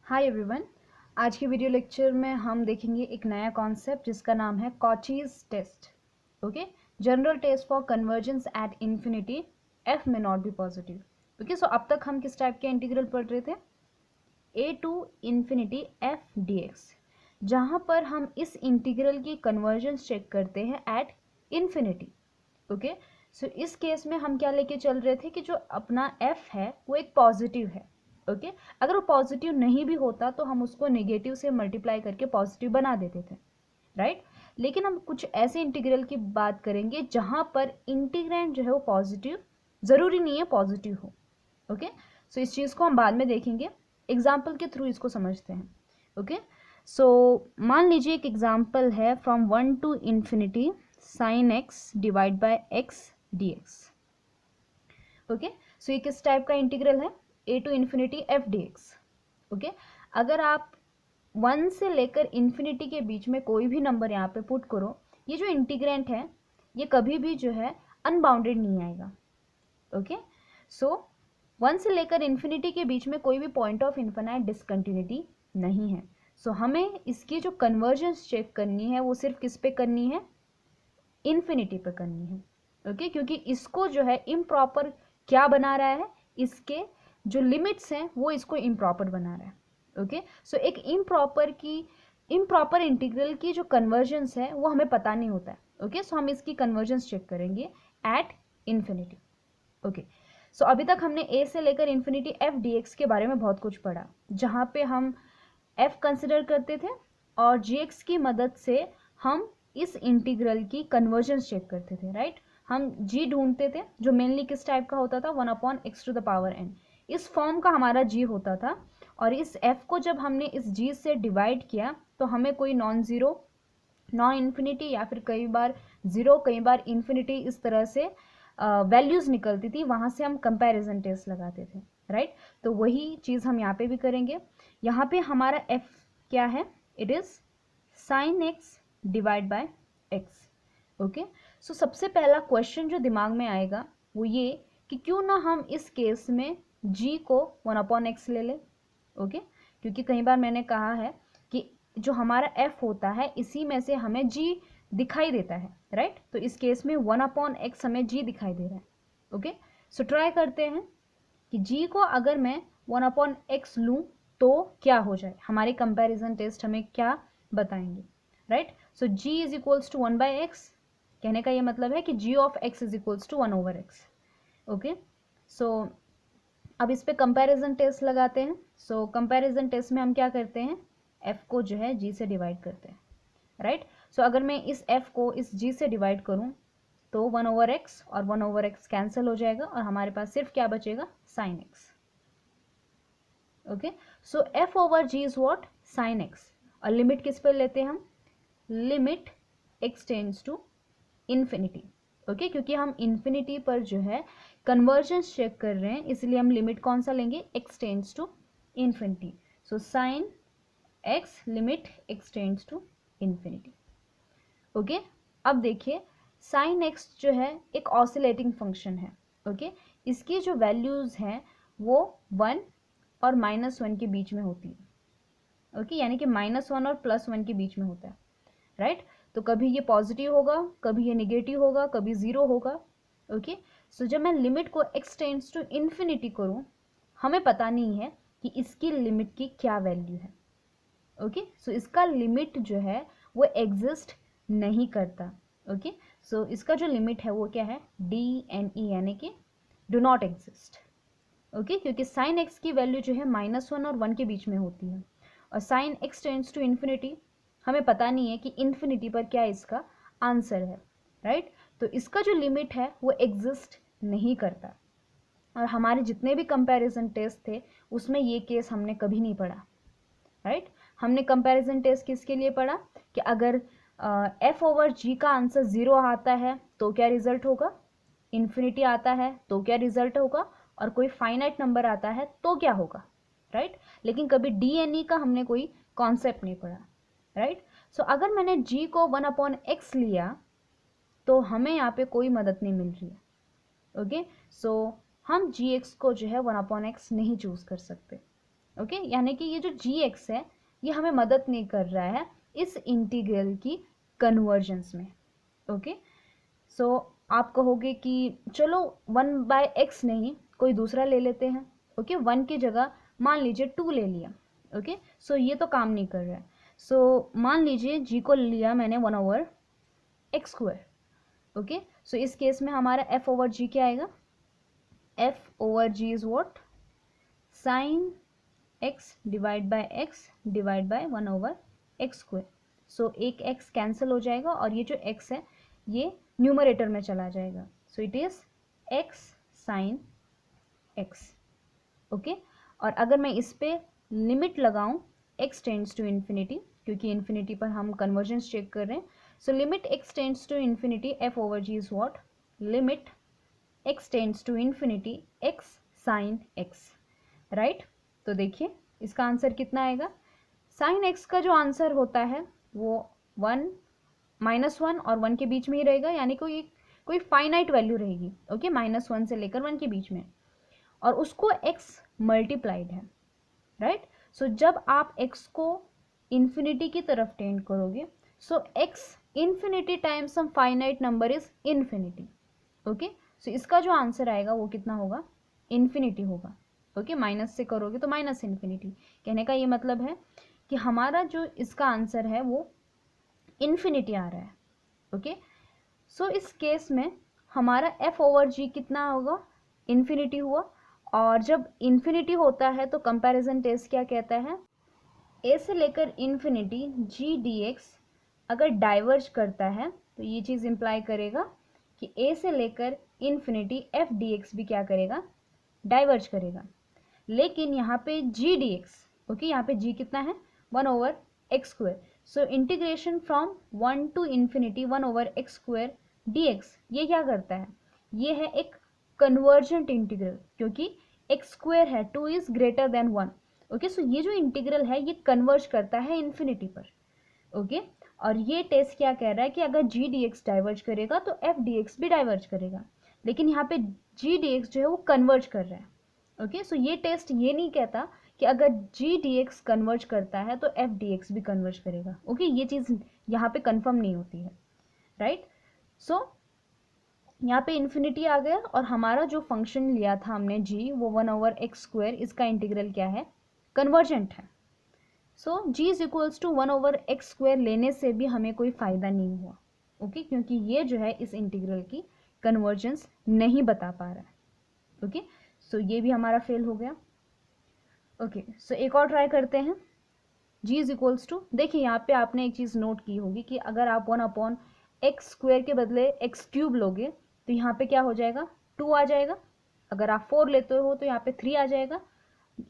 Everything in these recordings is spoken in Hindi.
Hi everyone. आज के वीडियो लेक्चर में हम देखेंगे एक नया कॉन्सेप्ट जिसका नाम है Cauchy's test. Okay, general test for convergence at infinity F may not be positive. Okay, so अब तक हम किस टाइप के इंटीग्रल पढ़ रहे थे? A to infinity f d x, जहाँ पर हम इस इंटीग्रल की कन्वर्जेंस चेक करते हैं एट इन्फिनिटी। ओके, सो इस केस में हम क्या लेके चल रहे थे कि जो अपना f है वो एक पॉजिटिव है। ओके, अगर वो पॉजिटिव नहीं भी होता तो हम उसको नेगेटिव से मल्टीप्लाई करके पॉजिटिव बना देते थे, राइट। लेकिन हम कुछ ऐसे इंटीग्रल की बात करेंगे जहां पर इंटीग्रैंड जो है वो पॉजिटिव ज़रूरी नहीं है पॉजिटिव हो। ओके, सो इस चीज़ को हम बाद में देखेंगे, एग्जाम्पल के थ्रू इसको समझते हैं। ओके, सो मान लीजिए एक एग्जाम्पल है from 1 to infinity sine x divide by x d x. Okay, so ये किस टाइप का इंटीग्रल है? A to infinity f d x. Okay, अगर आप 1 से लेकर इन्फिनिटी के बीच में कोई भी नंबर यहाँ पे पुट करो, ये जो इंटीग्रेंट है ये कभी भी जो है अनबाउंडेड नहीं आएगा। ओके, सो 1 से लेकर इन्फिनिटी के बीच में कोई भी पॉइंट ऑफ इन्फिनाइट डिसकंटिन्यूटी नहीं है। सो हमें इसकी जो कन्वर्जेंस चेक करनी है वो सिर्फ किस पे करनी है? इन्फिनिटी पे करनी है। ओके, क्योंकि इसको जो है इम्प्रॉपर क्या बना रहा है, इसके जो लिमिट्स हैं वो इसको इम्प्रॉपर बना रहा है। ओके, सो एक इम्प्रॉपर इंटीग्रल की जो कन्वर्जेंस है वो हमें पता नहीं होता है। ओके, सो हम इसकी कन्वर्जेंस चेक करेंगे एट इन्फिनिटी। ओके, सो अभी तक हमने ए से लेकर इन्फिनिटी एफ डी एक्स के बारे में बहुत कुछ पढ़ा, जहाँ पे हम एफ कंसिडर करते थे और जी एक्स की मदद से हम इस इंटीग्रल की कन्वर्जेंस चेक करते थे, राइट। हम जी ढूंढते थे जो मेनली किस टाइप का होता था? 1/x to the power n। इस फॉर्म का हमारा जी होता था और इस f को जब हमने इस g से डिवाइड किया तो हमें कोई नॉन ज़ीरो, नॉन इन्फिनिटी या फिर कई बार ज़ीरो, कई बार इन्फिनिटी, इस तरह से वैल्यूज़ निकलती थी। वहाँ से हम कंपैरिजन टेस्ट लगाते थे, राइट। तो वही चीज़ हम यहाँ पे भी करेंगे। यहाँ पे हमारा f क्या है? It is sine x divide by x. Okay, so सबसे पहला क्वेश्चन जो दिमाग में आएगा वो ये कि क्यों ना हम इस केस में g को 1/x ले लें। ओके, क्योंकि कई बार मैंने कहा है कि जो हमारा f होता है इसी में से हमें g दिखाई देता है, राइट। तो इस केस में 1/x हमें g दिखाई दे रहा है। ओके, सो ट्राई करते हैं कि g को अगर मैं 1/x लूँ तो क्या हो जाए। हमारे कंपैरिजन टेस्ट हमें क्या बताएंगे, right. So g is equals to 1/x, कहने का ये मतलब है कि g of x is equals to 1/x। Okay, so अब इस पे कंपैरिजन टेस्ट लगाते हैं। सो कंपैरिजन टेस्ट में हम क्या करते हैं? f को जो है g से डिवाइड करते हैं, राइट। सो अगर मैं इस f को इस g से डिवाइड करूं तो 1/x और 1/x कैंसिल हो जाएगा और हमारे पास सिर्फ क्या बचेगा? Sine x। Okay, so f over g is what? Sine x। और लिमिट किस पर लेते हैं हम? Limit x tends to infinity. Okay, क्योंकि हम इन्फिनिटी पर जो है कन्वर्जेंस चेक कर रहे हैं, इसलिए हम लिमिट कौन सा लेंगे? x tends to infinity. So sine x limit x tends to infinity. Okay, अब देखिए साइन x जो है एक ऑसिलेटिंग फंक्शन है। ओके, इसकी जो वैल्यूज़ हैं वो 1 और -1 के बीच में होती है। ओके, यानी कि -1 और +1 के बीच में होता है, राइट। तो कभी ये पॉजिटिव होगा, कभी ये निगेटिव होगा, कभी ज़ीरो होगा। ओके, सो जब मैं लिमिट को x टेंड्स टू इन्फिनिटी करूँ, हमें पता नहीं है कि इसकी लिमिट की क्या वैल्यू है। ओके, सो इसका लिमिट जो है वो एग्जिस्ट नहीं करता। ओके, सो इसका जो लिमिट है वो क्या है? DNE, यानी कि डू नॉट एग्जिस्ट। ओके, क्योंकि साइन x की वैल्यू जो है -1 और 1 के बीच में होती है और sine x tends to infinity हमें पता नहीं है कि इन्फिनिटी पर क्या इसका आंसर है, राइट। तो इसका जो लिमिट है वो एग्जिस्ट नहीं करता और हमारे जितने भी कंपैरिजन टेस्ट थे उसमें ये केस हमने कभी नहीं पढ़ा, राइट। हमने कंपैरिजन टेस्ट किसके लिए पढ़ा कि अगर f ओवर g का आंसर 0 आता है तो क्या रिजल्ट होगा, इन्फिनिटी आता है तो क्या रिजल्ट होगा, और कोई फाइनाइट नंबर आता है तो क्या होगा, राइट। लेकिन कभी DNE का हमने कोई कॉन्सेप्ट नहीं पढ़ा, राइट। सो अगर मैंने g को 1/x लिया तो हमें यहाँ पे कोई मदद नहीं मिल रही है। ओके, सो हम gx को जो है 1/x नहीं चूज कर सकते। ओके, यानी कि ये जो जी एक्स है ये हमें मदद नहीं कर रहा है इस इंटीग्रल की कन्वर्जेंस में। ओके, सो आप कहोगे कि चलो 1/x नहीं कोई दूसरा ले लेते हैं। ओके, 1 की जगह मान लीजिए 2 ले लिया। ओके, सो ये तो काम नहीं कर रहा है। सो मान लीजिए g को लिया मैंने 1/x²। ओके, सो इस केस में हमारा f/g क्या आएगा? f/g is what? Sine x divide by x divide by 1/x²। So एक x कैंसिल हो जाएगा और ये जो x है ये न्यूमरेटर में चला जाएगा। So it is x sine x। Okay, और अगर मैं इस पे लिमिट लगाऊं x टेंड्स टू इन्फिनिटी, क्योंकि इन्फिनिटी पर हम कन्वर्जेंस चेक कर रहे हैं, so limit x tends to infinity f/g is what? Limit x tends to infinity x sine x, right? तो देखिए इसका आंसर कितना आएगा? साइन x का जो आंसर होता है वो 1 -1 और 1 के बीच में ही रहेगा, यानी कोई फाइनाइट वैल्यू रहेगी। ओके, -1 से लेकर 1 के बीच में, और उसको x मल्टीप्लाइड है, राइट? सो जब आप x को इन्फिनिटी की तरफ टेंड करोगे, so x infinity times some finite number is infinity. Okay, so इसका जो आंसर आएगा वो कितना होगा? इन्फिनिटी होगा। ओके, माइनस से करोगे तो माइनस इन्फिनिटी। कहने का ये मतलब है कि हमारा जो इसका आंसर है वो इन्फिनिटी आ रहा है। ओके, सो इस केस में हमारा f/g कितना होगा? इन्फिनिटी हुआ। और जब इन्फिनिटी होता है तो कंपैरिजन टेस्ट क्या कहता है? a से लेकर इन्फिनिटी g dx अगर डाइवर्ज करता है तो ये चीज़ इम्प्लाई करेगा कि a से लेकर इन्फिनिटी f dx भी क्या करेगा? डाइवर्ज करेगा। लेकिन यहाँ पे g dx, ओके, यहाँ पे g कितना है? 1/x²। So integration from 1 to infinity 1/x² dx ये क्या करता है? ये है एक कन्वर्जेंट इंटीग्रल, क्योंकि x² है, 2 is greater then 1। Okay, so ये जो इंटीग्रल है ये कन्वर्ज करता है इन्फिनिटी पर। ओके, और ये टेस्ट क्या कह रहा है कि अगर g dx डाइवर्ज करेगा तो f dx भी डाइवर्ज करेगा, लेकिन यहाँ पे g dx जो है वो कन्वर्ज कर रहा है। ओके, सो ये टेस्ट ये नहीं कहता कि अगर g dx कन्वर्ज करता है तो f dx भी कन्वर्ज करेगा। ओके, ये चीज़ यहाँ पे कंफर्म नहीं होती है, राइट? सो यहाँ पे इन्फिनिटी आ गया और हमारा जो फंक्शन लिया था हमने g वो 1/x², इसका इंटीग्रल क्या है? कन्वर्जेंट है। So g is equals to 1/x² लेने से भी हमें कोई फ़ायदा नहीं हुआ। ओके, क्योंकि ये जो है इस इंटीग्रल की कन्वर्जेंस नहीं बता पा रहा है। ओके, सो ये भी हमारा फेल हो गया। ओके, सो एक और ट्राई करते हैं। g इज इक्वल्स टू, देखिए यहाँ पे आपने एक चीज़ नोट की होगी कि अगर आप 1/x² के बदले x³ लोगे तो यहाँ पे क्या हो जाएगा? 2 आ जाएगा। अगर आप 4 लेते हो तो यहाँ पे 3 आ जाएगा।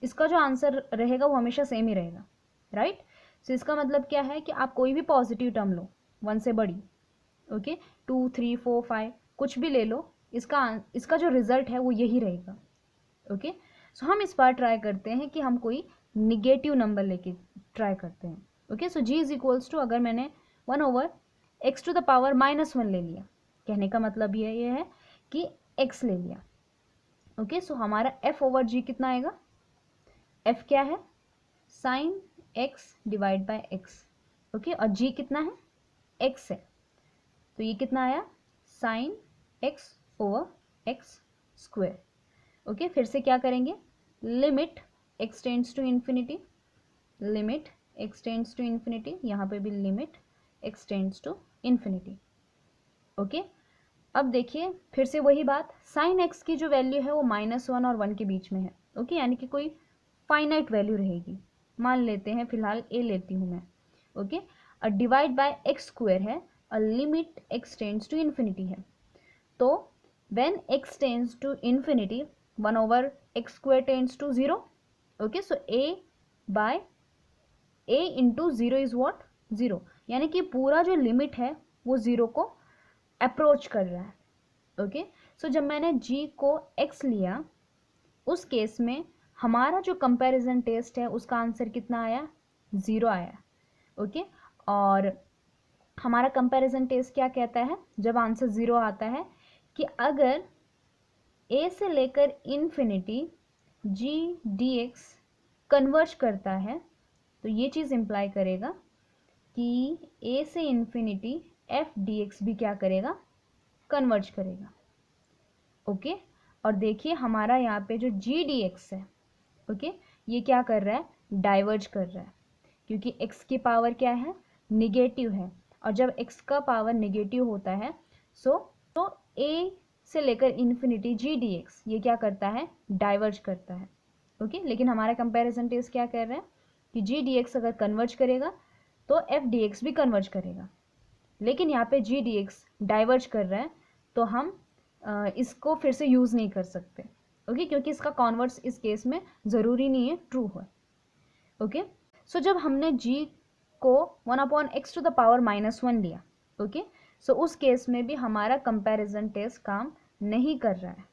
इसका जो आंसर रहेगा वो हमेशा सेम ही रहेगा, राइट? सो इसका मतलब क्या है कि आप कोई भी पॉजिटिव टर्म लो 1 से बड़ी, ओके, 2 3 4 5 कुछ भी ले लो, इसका जो रिजल्ट है वो यही रहेगा। ओके, सो हम इस बार ट्राई करते हैं कि हम कोई निगेटिव नंबर लेके ट्राई करते हैं। Okay, so g is equals to, अगर मैंने 1/x⁻⁻1 ले लिया, कहने का मतलब ये है कि x ले लिया। ओके, सो हमारा f/g कितना आएगा? f क्या है? Sine x divide by x। Okay, और g कितना है? x है, तो ये कितना आया? Sign x/x²। ओके, फिर से क्या करेंगे? Limit x tends to infinity, limit x tends to infinity, यहाँ पे भी limit x tends to infinity. Okay, अब देखिए फिर से वही बात, साइन x की जो वैल्यू है वो -1 और 1 के बीच में है। ओके, यानी कि कोई फाइनाइट वैल्यू रहेगी। मान लेते हैं, फिलहाल a लेती हूँ मैं। ओके, और डिवाइड बाय x² है और limit x tends to infinity है। तो when x tends to infinity 1/x² tends to 0। Okay, so a into 0 is what? 0, यानी कि पूरा जो लिमिट है वो 0 को अप्रोच कर रहा है। ओके, सो जब मैंने g को x लिया उस केस में हमारा जो कंपैरिजन टेस्ट है उसका आंसर कितना आया? 0 आया। ओके, और हमारा कंपैरिजन टेस्ट क्या कहता है जब आंसर 0 आता है? कि अगर a से लेकर इन्फिनिटी g dx कन्वर्ज करता है तो ये चीज़ इम्प्लाई करेगा कि a से इन्फिनिटी f dx भी क्या करेगा, कन्वर्ज करेगा। ओके, और देखिए हमारा यहाँ पे जो g dx है, ओके, ये क्या कर रहा है, डाइवर्ज कर रहा है, क्योंकि x की पावर क्या है, निगेटिव है, और जब x का पावर निगेटिव होता है तो a से लेकर इन्फिनिटी g dx ये क्या करता है, डाइवर्ज करता है। ओके, लेकिन हमारा कंपैरिजन टेस्ट क्या कर रहा है कि g dx अगर कन्वर्ज करेगा तो f dx भी कन्वर्ज करेगा, लेकिन यहाँ पे g dx डाइवर्ज कर रहा है तो हम इसको फिर से यूज़ नहीं कर सकते। ओके, क्योंकि इसका कॉन्वर्स इस केस में ज़रूरी नहीं है ट्रू हो। ओके, सो जब हमने g को 1/x टू द पावर -1 लिया, ओके, सो उस केस में भी हमारा कंपैरिजन टेस्ट काम नहीं कर रहा है।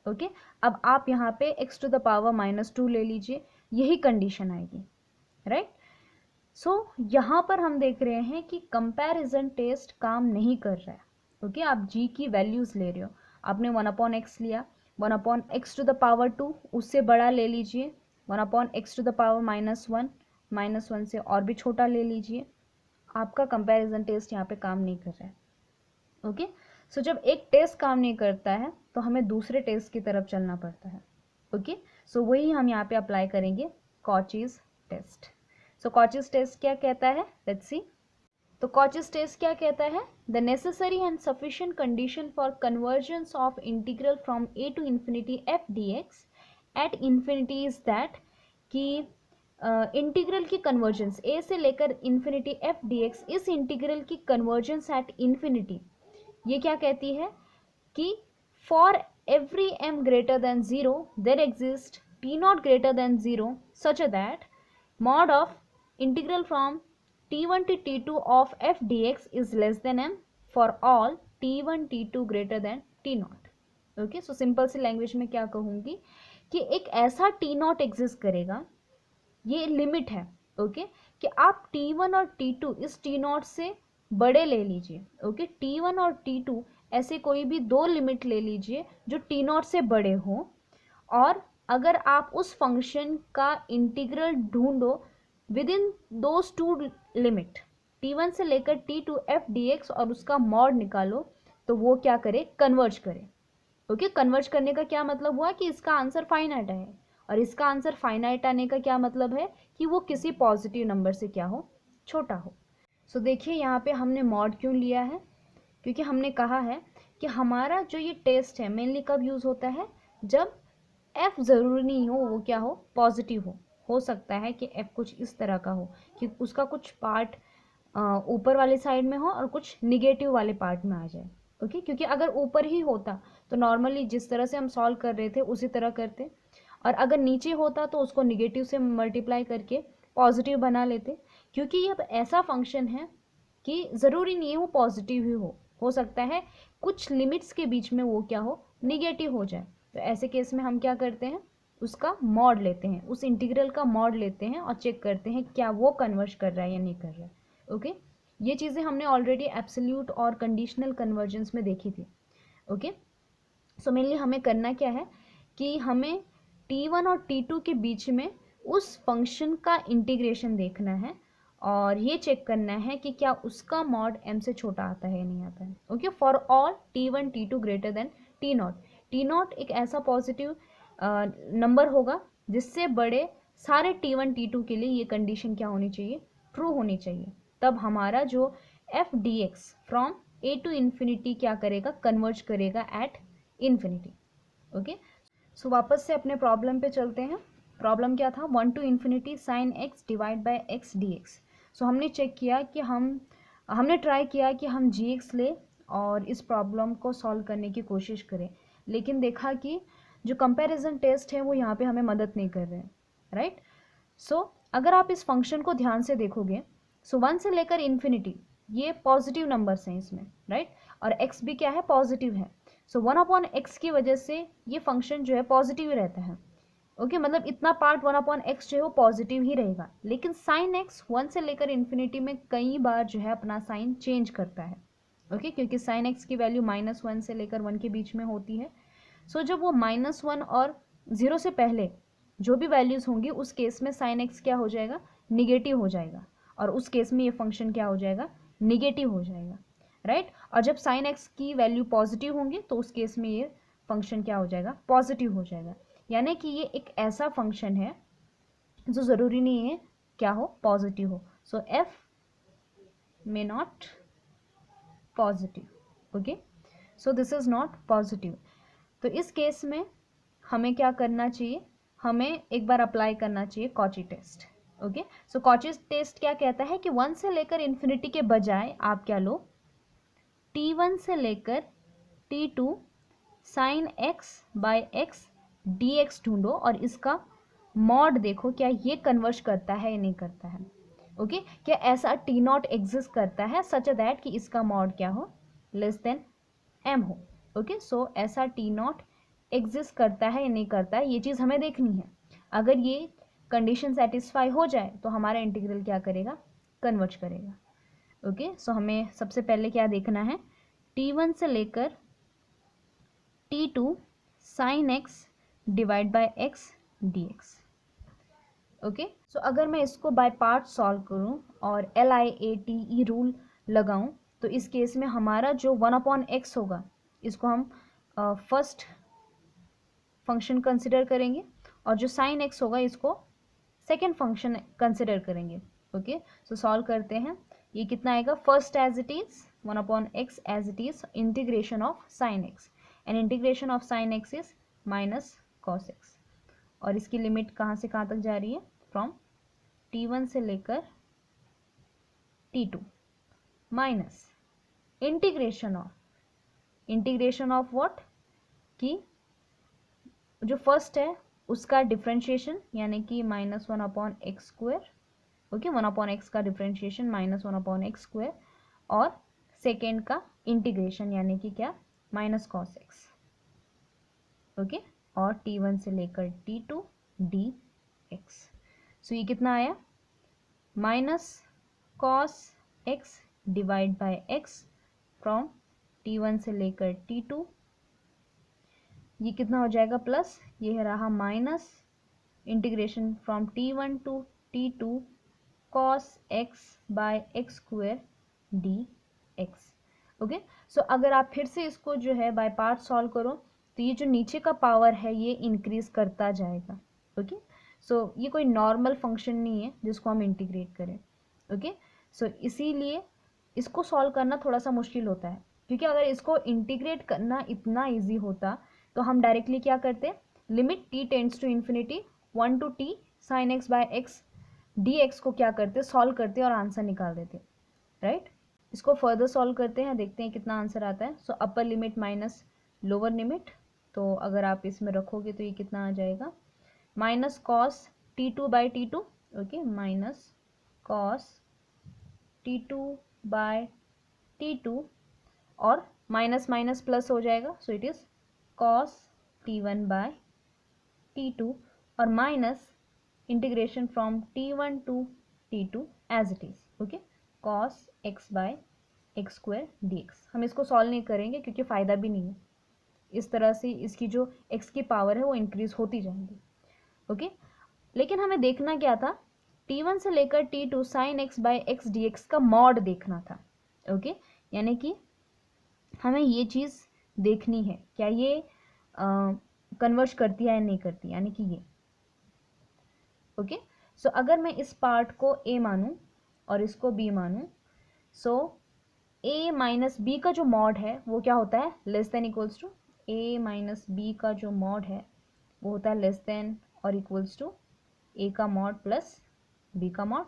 ओके, अब आप यहाँ पे x टू द पावर -2 ले लीजिए, यही कंडीशन आएगी, राइट। सो यहाँ पर हम देख रहे हैं कि कंपैरिजन टेस्ट काम नहीं कर रहा है। ओके, आप g की वैल्यूज़ ले रहे हो, आपने 1/x लिया, 1/x टू द पावर 2 उससे बड़ा ले लीजिए, 1/x टू द पावर -1 से और भी छोटा ले लीजिए, आपका कंपैरिजन टेस्ट यहाँ पे काम नहीं कर रहा है। ओके, सो जब एक टेस्ट काम नहीं करता है तो हमें दूसरे टेस्ट की तरफ चलना पड़ता है। ओके, सो वही हम यहाँ पे अप्लाई करेंगे कॉचीज टेस्ट। सो कॉचीज टेस्ट क्या कहता है, लेट्स सी। तो कॉचीज टेस्ट क्या कहता है, the necessary and sufficient condition for convergence of integral from a to infinity f dx at infinity is that कि इंटीग्रल की कन्वर्जेंस a से लेकर इन्फिनिटी f dx, इस इंटीग्रल की कन्वर्जेंस एट इन्फिनिटी ये क्या कहती है कि for every m greater than 0 there exist t0 greater than 0 such that mod of integral from t1 to t2 of f dx is less than m for all t1 t2 greater than t0। Okay, so simple C language में क्या कहूँगी कि एक ऐसा t0 एग्जिस्ट करेगा, ये लिमिट है, ओके, कि आप t1 और t2 इस t0 से बड़े ले लीजिए। ओके, t1 और t2 ऐसे कोई भी दो लिमिट ले लीजिए जो t0 से बड़े हो, और अगर आप उस फंक्शन का इंटीग्रल ढूंढो with in those two limit t1 से लेकर t2 f dx और उसका मॉड निकालो तो वो क्या करे, कन्वर्ज करे। ओके, कन्वर्ज करने का क्या मतलब हुआ कि इसका आंसर फाइनाइट है, और इसका आंसर फाइनाइट आने का क्या मतलब है कि वो किसी पॉजिटिव नंबर से क्या हो, छोटा हो। सो देखिए यहाँ पे हमने मॉड क्यों लिया है, क्योंकि हमने कहा है कि हमारा जो ये टेस्ट है मेनली कब यूज़ होता है, जब f ज़रूरी नहीं हो वो क्या हो, पॉजिटिव हो सकता है कि f कुछ इस तरह का हो कि उसका कुछ पार्ट ऊपर वाले साइड में हो और कुछ निगेटिव वाले पार्ट में आ जाए। ओके, क्योंकि अगर ऊपर ही होता तो नॉर्मली जिस तरह से हम सॉल्व कर रहे थे उसी तरह करते, और अगर नीचे होता तो उसको निगेटिव से मल्टीप्लाई करके पॉजिटिव बना लेते, क्योंकि ये ऐसा फंक्शन है कि ज़रूरी नहीं है वो पॉजिटिव ही हो सकता है कुछ लिमिट्स के बीच में वो क्या हो, निगेटिव हो जाए। तो ऐसे केस में हम क्या करते हैं, उसका मॉड लेते हैं, उस इंटीग्रल का मॉड लेते हैं और चेक करते हैं क्या वो कन्वर्ज कर रहा है या नहीं कर रहा है। ओके, ये चीज़ें हमने ऑलरेडी एब्सोल्यूट और कंडीशनल कन्वर्जेंस में देखी थी। ओके, सो मेनली हमें करना क्या है कि हमें t1 और t2 के बीच में उस फंक्शन का इंटीग्रेशन देखना है और ये चेक करना है कि क्या उसका मॉड m से छोटा आता है या नहीं आता है। Okay, for all t1 t2 greater than t0, t0 एक ऐसा पॉजिटिव नंबर होगा जिससे बड़े सारे t1 t2 के लिए ये कंडीशन क्या होनी चाहिए, ट्रू होनी चाहिए, तब हमारा जो f dx from a to infinity क्या करेगा, कन्वर्ज करेगा एट इन्फिनिटी। ओके, सो वापस से अपने प्रॉब्लम पे चलते हैं। प्रॉब्लम क्या था, 1 to infinity sine x divide by x dx। So हमने चेक किया कि हमने ट्राई किया कि हम gx ले और इस प्रॉब्लम को सॉल्व करने की कोशिश करें, लेकिन देखा कि जो कंपैरिजन टेस्ट है वो यहाँ पे हमें मदद नहीं कर रहे हैं, राइट। सो अगर आप इस फंक्शन को ध्यान से देखोगे, सो 1 से लेकर इन्फिनिटी ये पॉजिटिव नंबर्स हैं इसमें, राइट, और x भी क्या है, पॉजिटिव है। सो 1/x की वजह से ये फंक्शन जो है पॉजिटिव रहता है। ओके, मतलब इतना पार्ट 1/x जो है वो पॉजिटिव ही रहेगा, लेकिन साइन x 1 से लेकर इन्फिनिटी में कई बार जो है अपना साइन चेंज करता है। ओके, क्योंकि साइन x की वैल्यू -1 से लेकर 1 के बीच में होती है। सो जब वो -1 और 0 से पहले जो भी वैल्यूज़ होंगी उस केस में साइन एक्स क्या हो जाएगा, निगेटिव हो जाएगा, और उस केस में ये फंक्शन क्या हो जाएगा, निगेटिव हो जाएगा, राइट। और जब साइन एक्स की वैल्यू पॉजिटिव होंगी तो उस केस में ये फंक्शन क्या हो जाएगा, पॉजिटिव हो जाएगा। यानी कि ये एक ऐसा फंक्शन है जो ज़रूरी नहीं है क्या हो, पॉजिटिव हो। So f may not positive, okay, so this is not positive. तो इस केस में हमें क्या करना चाहिए, हमें एक बार अप्लाई करना चाहिए कॉची टेस्ट, ओके। सो कॉची टेस्ट क्या कहता है कि 1 से लेकर इन्फिनिटी के बजाय आप क्या लो, t1 से लेकर t2 sine x by x d x ढूंढो और इसका मॉड देखो क्या ये कन्वर्ज करता है या नहीं करता है, ओके। क्या ऐसा टी नॉट एग्जिस्ट करता है सच दैट कि इसका मॉड क्या हो, लेस देन एम हो, ओके। सो ऐसा टी नॉट एग्जिस्ट करता है या नहीं करता है, ये चीज़ हमें देखनी है। अगर ये कंडीशन सेटिस्फाई हो जाए तो हमारा इंटीग्रल क्या करेगा, कन्वर्ज करेगा, ओके। सो हमें सबसे पहले क्या देखना है, t1 से लेकर t2 sine x divide by x d x, okay. So अगर मैं इसको बाय पार्ट सॉल्व करूं और LIATE रूल लगाऊं तो इस केस में हमारा जो 1/x होगा इसको हम फर्स्ट फंक्शन कंसिडर करेंगे और जो साइन एक्स होगा इसको सेकेंड फंक्शन कंसिडर करेंगे, ओके। सो सॉल्व करते हैं, ये कितना आएगा, first as it is 1/x as it is integration of sine x, and integration of sine x is minus cos x, और इसकी लिमिट कहाँ से कहाँ तक जा रही है, फ्रॉम t1 से लेकर t2 minus integration of what, कि जो फर्स्ट है उसका डिफरेंशिएशन यानी कि -1/x², ओके, 1/x का डिफरेंशिएशन -1/x², और सेकेंड का इंटीग्रेशन यानी कि क्या, माइनस कॉस एक्स, ओके, और t1 से लेकर t2 dx। सो ये कितना आया, minus cos x divide by x from t1 से लेकर t2, ये कितना हो जाएगा, प्लस ये रहा minus integration from t1 to t2 cos x by x² dx, okay. So अगर आप फिर से इसको जो है बाय पार्ट सॉल्व करो तो ये जो नीचे का पावर है ये इंक्रीज करता जाएगा, ओके। सो ये कोई नॉर्मल फंक्शन नहीं है जिसको हम इंटीग्रेट करें, ओके। सो इसीलिए इसको सॉल्व करना थोड़ा सा मुश्किल होता है, क्योंकि अगर इसको इंटीग्रेट करना इतना ईजी होता तो हम डायरेक्टली क्या करते, limit t tends to infinity 1 to t sine x by x d x को क्या करते, सॉल्व करते और आंसर निकाल देते, राइट। इसको फर्दर सॉल्व करते हैं, देखते हैं कितना आंसर आता है। So upper limit minus lower limit, तो अगर आप इसमें रखोगे तो ये कितना आ जाएगा, minus cos t2 by t2, okay, minus cos t2 by t2, और माइनस माइनस प्लस हो जाएगा, so it is cos t1 by t2, और minus integration from t1 to t2 as it is, okay, cos x by x² dx। हम इसको सॉल्व नहीं करेंगे क्योंकि फ़ायदा भी नहीं है, इस तरह से इसकी जो x की पावर है वो इंक्रीज होती जाएंगी, ओके। लेकिन हमें देखना क्या था, t1 से लेकर t2 sine x by x dx का मॉड देखना था, ओके। यानी कि हमें ये चीज़ देखनी है क्या ये कन्वर्ज करती है या नहीं करती, यानी कि ये, ओके। सो अगर मैं इस पार्ट को a मानूं और इसको b मानूं, सो a माइनस बी का जो मॉड है वो क्या होता है, less than equals to a minus b का जो मॉड है वो होता है लेस देन और इक्वल्स टू a का मॉड प्लस b का मॉड,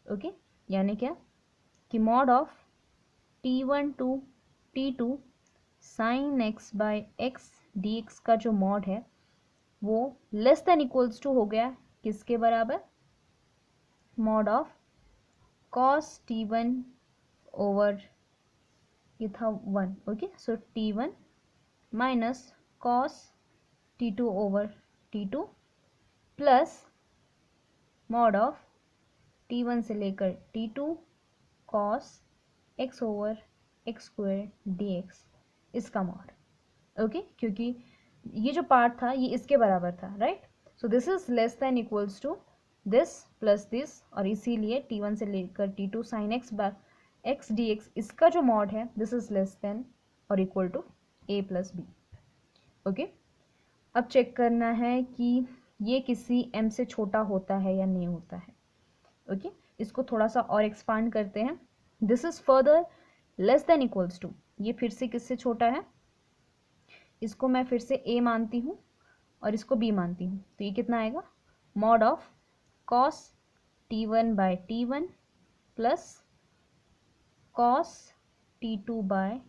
ओके। यानी क्या कि mod of t1 to t2 sine x by x dx का जो मॉड है वो लेस देन इक्वल्स टू हो गया किसके बराबर, mod of cos t1 over ये था 1, okay. So t1 minus cos t2 over t2 plus mod of t1 से लेकर t2 cos x over x² dx, इसका मॉड, ओके। क्योंकि ये जो पार्ट था ये इसके बराबर था, right. So this is less than equals to this plus this, और इसीलिए t1 से लेकर t2 sine x by x d x, इसका जो मॉड है दिस इज लेस देन और equal to a plus b. Okay, अब चेक करना है कि ये किसी m से छोटा होता है या नहीं होता है। ओके, इसको थोड़ा सा और एक्सपांड करते हैं। This is further less than equals to, ये फिर से किससे छोटा है, इसको मैं फिर से a मानती हूँ और इसको b मानती हूँ, तो ये कितना आएगा, mod of cos t1 by t1 plus cos t2 by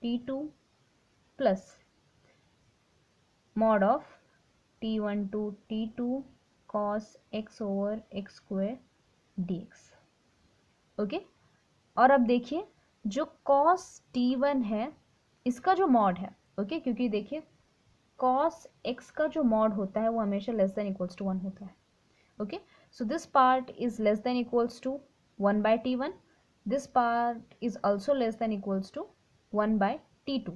t2 plus mod of t1 to t2 cos x over x square dx। Okay, और अब देखिए जो cos t1 है इसका जो मॉड है, ओके, क्योंकि देखिए cos x का जो मॉड होता है वो हमेशा लेस देन इक्वल्स टू 1 होता है। Okay, so this part is less than equals to 1 by t1, this part is also less than equals to 1 by t2।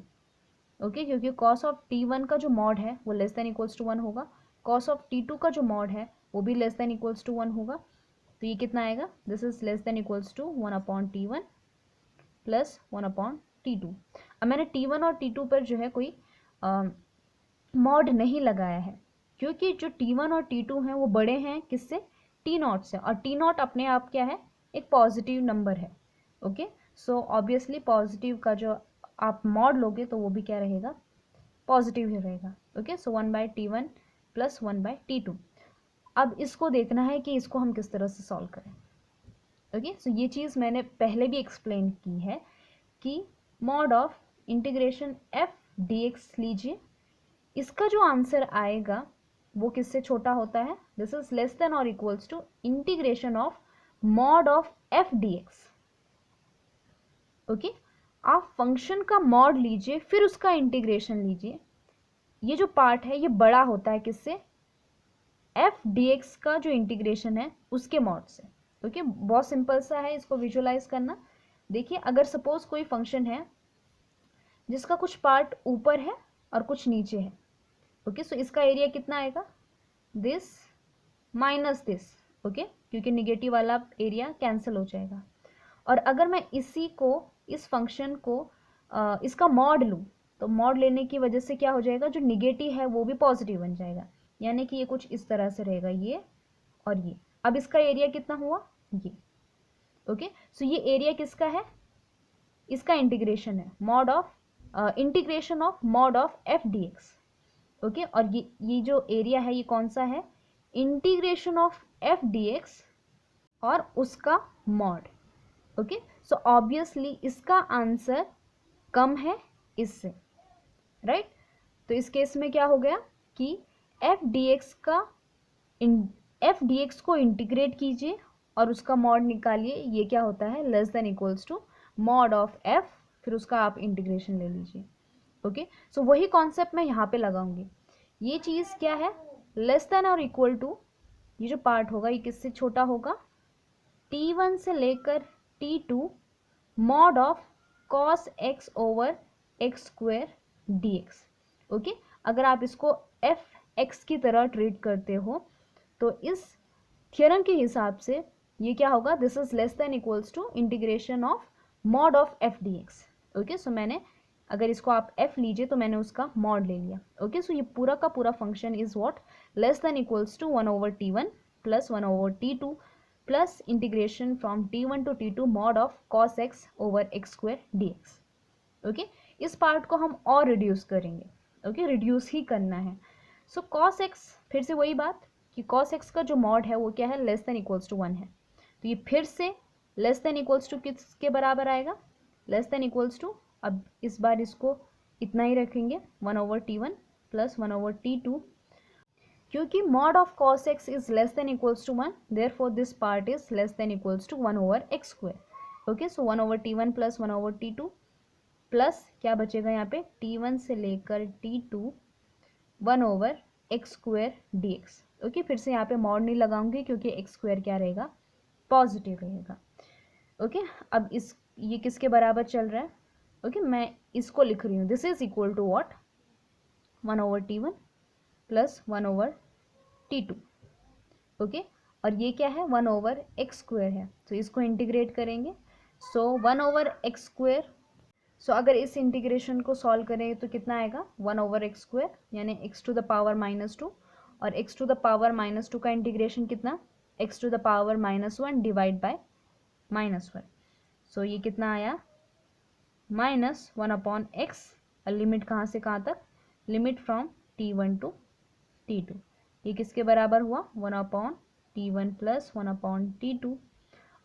Okay, क्योंकि cos ऑफ t1 का जो मॉड है वो लेस देन इक्वल्स टू 1 होगा, cos ऑफ t2 का जो मॉड है वो भी लेस देन इक्वल्स टू 1 होगा, तो ये कितना आएगा, this is less than equals to 1 upon t1 plus 1 upon t2। अब मैंने t1 और t2 पर जो है कोई मॉड नहीं लगाया है, क्योंकि जो t1 और t2 हैं वो बड़े हैं किससे, t0 से, और t0 अपने आप क्या है, एक पॉजिटिव नंबर है। ओके, सो ऑब्वियसली पॉजिटिव का जो आप मॉड लोगे तो वो भी क्या रहेगा, पॉजिटिव ही रहेगा। Okay, so 1 by t1 plus 1 by t2। अब इसको देखना है कि इसको हम किस तरह से सॉल्व करें। ओके, सो ये चीज़ मैंने पहले भी एक्सप्लेन की है कि mod of integration f dx लीजिए, इसका जो आंसर आएगा वो किससे छोटा होता है, दिस इज लेस देन और equals to integration of mod of f dx। Okay, आप फंक्शन का मॉड लीजिए फिर उसका इंटीग्रेशन लीजिए, ये जो पार्ट है ये बड़ा होता है किससे, f dx का जो इंटीग्रेशन है उसके मॉड से। ओके, बहुत सिंपल सा है इसको विजुअलाइज करना। देखिए अगर सपोज कोई फंक्शन है जिसका कुछ पार्ट ऊपर है और कुछ नीचे है, ओके, सो इसका एरिया कितना आएगा, दिस माइनस दिस। ओके, क्योंकि निगेटिव वाला एरिया कैंसिल हो जाएगा। और अगर मैं इसी को, इस फंक्शन को इसका मॉड लूँ, तो मॉड लेने की वजह से क्या हो जाएगा, जो निगेटिव है वो भी पॉजिटिव बन जाएगा, यानी कि ये कुछ इस तरह से रहेगा, ये और ये। अब इसका एरिया कितना हुआ, ये। ओके, सो ये एरिया किसका है, इसका इंटीग्रेशन है, mod of integration of mod of f dx। Okay, और ये जो एरिया है ये कौन सा है, इंटीग्रेशन ऑफ f dx और उसका मॉड। ओके, सो ऑब्वियसली इसका आंसर कम है इससे, राइट। तो इस केस में क्या हो गया कि f dx को इंटीग्रेट कीजिए और उसका मॉड निकालिए, ये क्या होता है, less than equals to mod of f, फिर उसका आप इंटीग्रेशन ले लीजिए। ओके, सो वही कॉन्सेप्ट मैं यहाँ पे लगाऊंगी। ये चीज़ क्या है, लेस देन और इक्वल टू, ये जो पार्ट होगा ये किससे छोटा होगा, t1 से लेकर t2 mod of cos x over x square dx। Okay, अगर आप इसको f(x) की तरह ट्रीट करते हो तो इस थ्योरम के हिसाब से ये क्या होगा, this is less than equals to integration of mod of f dx। Okay, so मैंने, अगर इसको आप f लीजिए तो मैंने उसका मॉड ले लिया। ओके, सो ये पूरा का पूरा function is what, less than equals to 1 over t1 plus 1 over t2 plus integration from t1 to t2 mod of cos x over x square dx। Okay, इस पार्ट को हम और रिड्यूस करेंगे। ओके, रिड्यूस ही करना है। सो cos x, फिर से वही बात कि cos x का जो मॉड है वो क्या है, लेस देन इक्वल्स टू 1 है, तो ये फिर से लेस देन इक्वल्स टू किसके बराबर आएगा, लेस देन इक्वल्स टू, अब इस बार इसको इतना ही रखेंगे, 1 over t1 plus 1 over t2, क्योंकि mod of cos x is less than equals to 1, therefore this part is less than equals to 1 over x square. Okay, so 1 over t1 plus 1 over t2 plus क्या बचेगा यहाँ पे, t1 से लेकर t2 1 over x square dx। Okay, फिर से यहाँ पे मॉड नहीं लगाऊंगी क्योंकि एक्स स्क्वायर क्या रहेगा, पॉजिटिव रहेगा। ओके, अब ये किसके बराबर चल रहा है, ओके, मैं इसको लिख रही हूँ, this is equal to what, 1 over t1 plus 1 over T2, okay. और ये क्या है, 1/x² है, तो इसको इंटीग्रेट करेंगे। सो 1/x², सो अगर इस इंटीग्रेशन को सॉल्व करें तो कितना आएगा, 1/x², यानी x⁻², और x⁻⁻2 का इंटीग्रेशन कितना, x⁻⁻1 डिवाइड बाय -1। सो ये कितना आया, -1/x। लिमिट कहाँ से कहाँ तक, limit from T1 to T2। ये किसके बराबर हुआ, 1/T1 + 1/T2।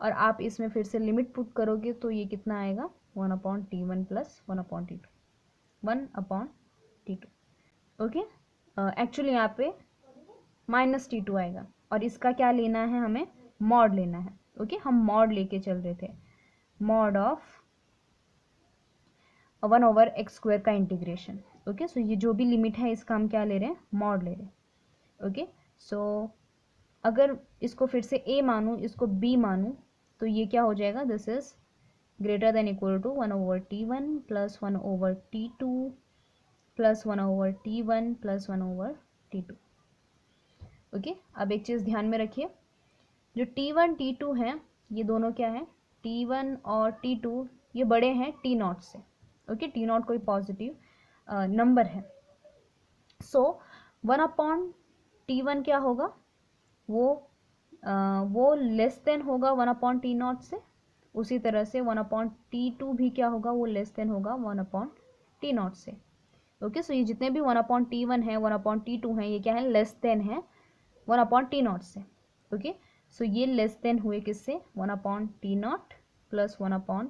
और आप इसमें फिर से लिमिट पुट करोगे तो ये कितना आएगा, 1/T1 + 1/T2, 1/T2, okay. Actually यहाँ पे -T2 आएगा, और इसका क्या लेना है, हमें मॉड लेना है, ओके। हम मॉड लेके चल रहे थे, मॉड ऑफ 1/x² का इंटीग्रेशन, ओके। सो ये जो भी लिमिट है इसका हम क्या ले रहे हैं, मॉड ले रहे हैं, ओके। सो अगर इसको फिर से a मानूँ, इसको b मानूँ, तो ये क्या हो जाएगा, this is greater than equal to 1/T1 + 1/T2 + 1/T1 + 1/T2, okay. अब एक चीज़ ध्यान में रखिए, जो T1 T2 हैं ये दोनों क्या है, T1 और T2 ये बड़े हैं T0 से, ओके। T0 कोई पॉजिटिव नंबर है। सो 1/T1 क्या होगा, वो लेस देन होगा 1/T0 से। उसी तरह से 1/T2 भी क्या होगा, वो लेस देन होगा 1/T0 से, ओके। सो ये जितने भी 1/T1 है, 1/T2 हैं, ये क्या है, लेस देन है 1/T0 से, ओके। सो ये लेस देन हुए किससे, 1/T0 + 1/T0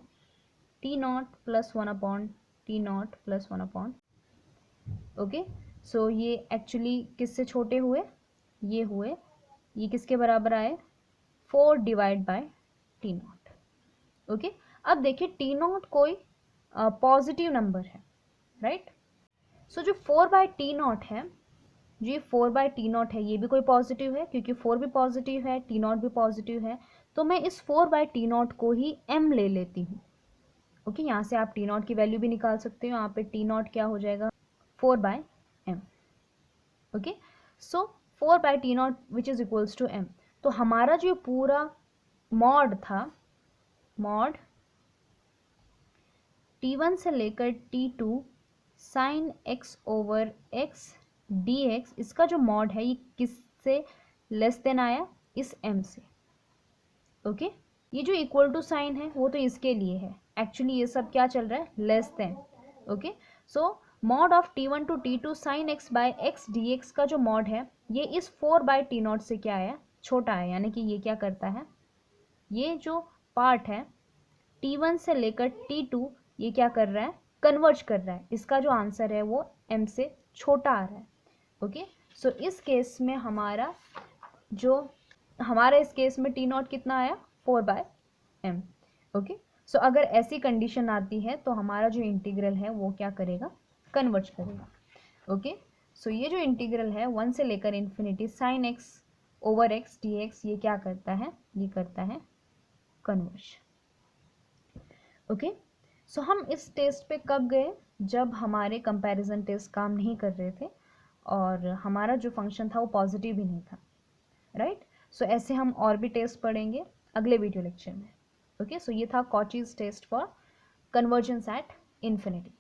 + 1/T0 + 1, okay. So ये एक्चुअली किससे छोटे हुए, ये हुए, ये किसके बराबर आए, 4 डिवाइड बाय T0, ओके। अब देखिए T0 कोई पॉजिटिव नंबर है, राइट। सो जो 4/T0 है, जो ये 4/T0 है, ये भी कोई पॉजिटिव है, क्योंकि 4 भी पॉजिटिव है, T0 भी पॉजिटिव है, तो मैं इस 4/T0 को ही m ले लेती हूँ, ओके। यहाँ से आप T0 की वैल्यू भी निकाल सकते हो, यहाँ पे T0 क्या हो जाएगा, 4/m, okay. So 4/T0 which is equals to m। तो हमारा जो पूरा मॉड था, मॉड T1 से लेकर T2 sin x/x dx, इसका जो मॉड है ये किससे लेस देन आया, इस m से, ओके। ये जो इक्वल टू साइन है वो तो इसके लिए है, एक्चुअली ये सब क्या चल रहा है, less than, okay. So mod of T1 to T2 sin x/x dx का जो मॉड है ये इस 4/T0 से क्या आया, छोटा है, यानी कि ये क्या करता है, ये जो पार्ट है T1 से लेकर T2 ये क्या कर रहा है, कन्वर्ज कर रहा है, इसका जो आंसर है वो m से छोटा आ रहा है, ओके। सो इस केस में हमारा इस केस में T0 कितना आया, 4/m, ओके। सो अगर ऐसी कंडीशन आती है तो हमारा जो इंटीग्रल है वो क्या करेगा, कन्वर्ज करेगा, ओके। सो ये जो इंटीग्रल है 1 से लेकर इन्फिनिटी sin x/x dx, ये क्या करता है, ये करता है कन्वर्ज, ओके। सो हम इस टेस्ट पे कब गए, जब हमारे कंपैरिजन टेस्ट काम नहीं कर रहे थे और हमारा जो फंक्शन था वो पॉजिटिव भी नहीं था, राइट। सो ऐसे हम और भी टेस्ट पढ़ेंगे अगले वीडियो लेक्चर में, ओके। सो ये था Cauchy's test for convergence at infinity.